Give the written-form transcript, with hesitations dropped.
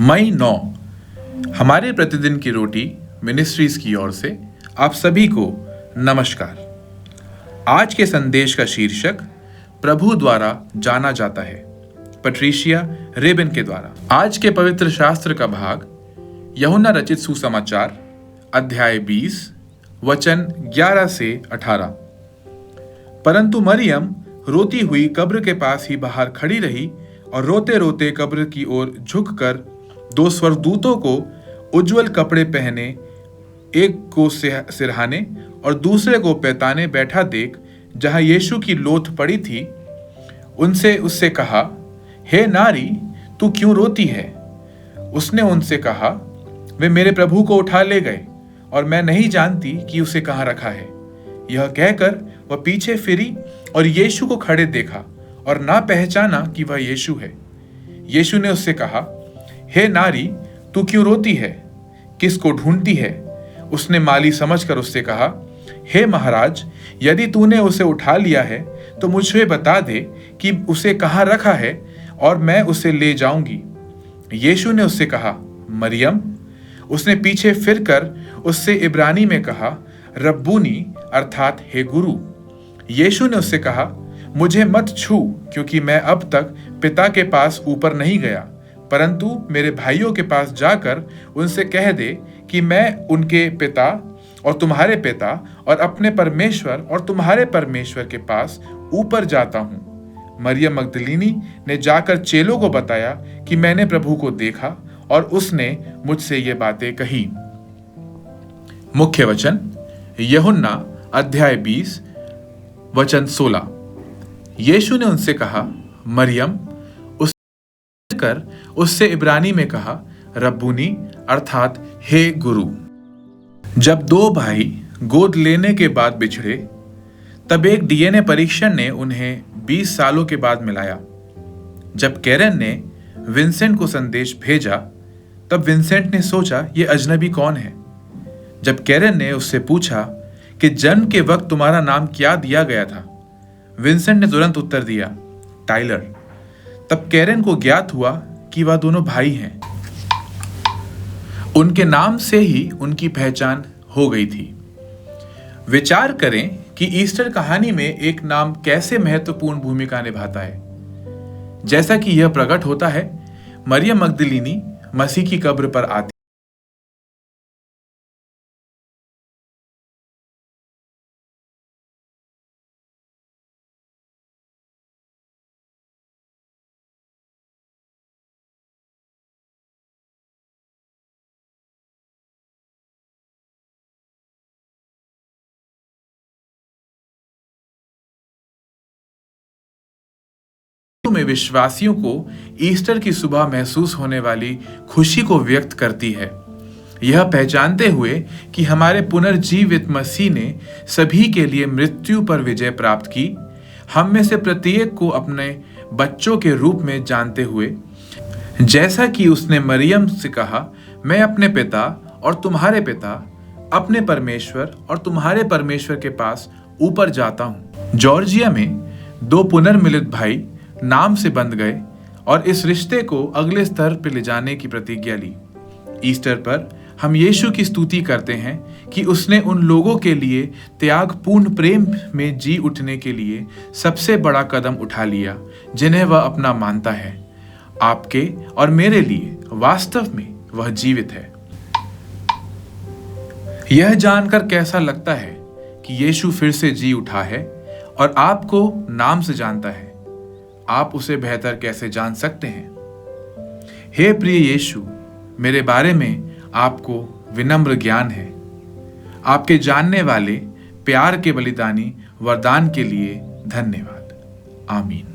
मई 9 हमारे प्रतिदिन की रोटी मिनिस्ट्रीज की ओर से आप सभी को नमस्कार। आज के संदेश का शीर्षक प्रभु द्वारा जाना जाता है, पट्रिशिया रेबिन के द्वारा। आज के पवित्र शास्त्र का भाग यूहन्ना रचित सुसमाचार अध्याय 20 वचन 11 से 18। परंतु मरियम रोती हुई कब्र के पास ही बाहर खड़ी रही और रोते रोते कब्र की ओर झुककर दो स्वर्गदूतों को उज्जवल कपड़े पहने, एक को सिरहाने और दूसरे को पैताने बैठा देख जहां यीशु की लोथ पड़ी थी, उनसे उससे कहा, हे नारी, तू क्यों रोती है? उसने उनसे कहा, वे मेरे प्रभु को उठा ले गए और मैं नहीं जानती कि उसे कहाँ रखा है। यह कहकर वह पीछे फिरी और यीशु को खड़े देखा और ना पहचाना कि वह यीशु है। यीशु ने उससे कहा, हे नारी, तू क्यों रोती है? किसको ढूंढती है? उसने माली समझकर उससे कहा, हे महाराज, यदि तूने उसे उठा लिया है तो मुझे बता दे कि उसे कहाँ रखा है और मैं उसे ले जाऊंगी। यीशु ने उससे कहा, मरियम। उसने पीछे फिरकर उससे इब्रानी में कहा, रब्बूनी, अर्थात हे गुरु। यीशु ने उससे कहा, मुझे मत छू, क्योंकि मैं अब तक पिता के पास ऊपर नहीं गया, परंतु मेरे भाइयों के पास जाकर उनसे कह दे कि मैं उनके पिता और तुम्हारे पिता और अपने परमेश्वर और तुम्हारे परमेश्वर के पास ऊपर जाता हूँ। मरियम मगदलीनी ने जाकर चेलों को बताया कि मैंने प्रभु को देखा और उसने मुझसे ये बातें कही। मुख्य वचन यूहन्ना अध्याय 20 वचन 16। यीशु ने उनसे कहा, मरियम। उससे इब्रानी में कहा, रब्बूनी, अर्थात हे गुरु। जब दो भाई गोद लेने के बाद बिछड़े, तब एक डीएनए परीक्षण ने उन्हें 20 सालों के बाद मिलाया। जब कैरन ने विंसेंट को संदेश भेजा, तब विंसेंट ने सोचा, ये अजनबी कौन है? जब कैरन ने उससे पूछा कि जन्म के वक्त तुम्हारा नाम क्या दिया गया था, विंसेंट ने तुरंत उत्तर दिया, टाइलर। तब कैरन को ज्ञात हुआ कि वह दोनों भाई हैं। उनके नाम से ही उनकी पहचान हो गई थी। विचार करें कि ईस्टर कहानी में एक नाम कैसे महत्वपूर्ण भूमिका निभाता है। जैसा कि यह प्रकट होता है, मरियम मगदलीनी मसीह की कब्र पर आती में विश्वासियों को ईस्टर की सुबह महसूस होने वाली खुशी को व्यक्त करती है, यह पहचानते हुए कि हमारे पुनर्जीवित मसीह ने सभी के लिए मृत्यु पर विजय प्राप्त की। हम में से प्रत्येक को अपने बच्चों के रूप में जानते हुए, जैसा कि उसने मरियम से कहा, मैं अपने पिता और तुम्हारे पिता, अपने परमेश्वर और तुम्हारे परमेश्वर के पास ऊपर जाता हूं। जॉर्जिया में दो पुनर्मिलित भाई नाम से बंध गए और इस रिश्ते को अगले स्तर पर ले जाने की प्रतिज्ञा ली। ईस्टर पर हम यीशु की स्तुति करते हैं कि उसने उन लोगों के लिए त्यागपूर्ण प्रेम में जी उठने के लिए सबसे बड़ा कदम उठा लिया जिन्हें वह अपना मानता है। आपके और मेरे लिए वास्तव में वह जीवित है। यह जानकर कैसा लगता है कि यीशु फिर से जी उठा है और आपको नाम से जानता है। आप उसे बेहतर कैसे जान सकते हैं? हे प्रिय यीशु, मेरे बारे में आपको विनम्र ज्ञान है। आपके जानने वाले प्यार के बलिदानी वरदान के लिए धन्यवाद। आमीन।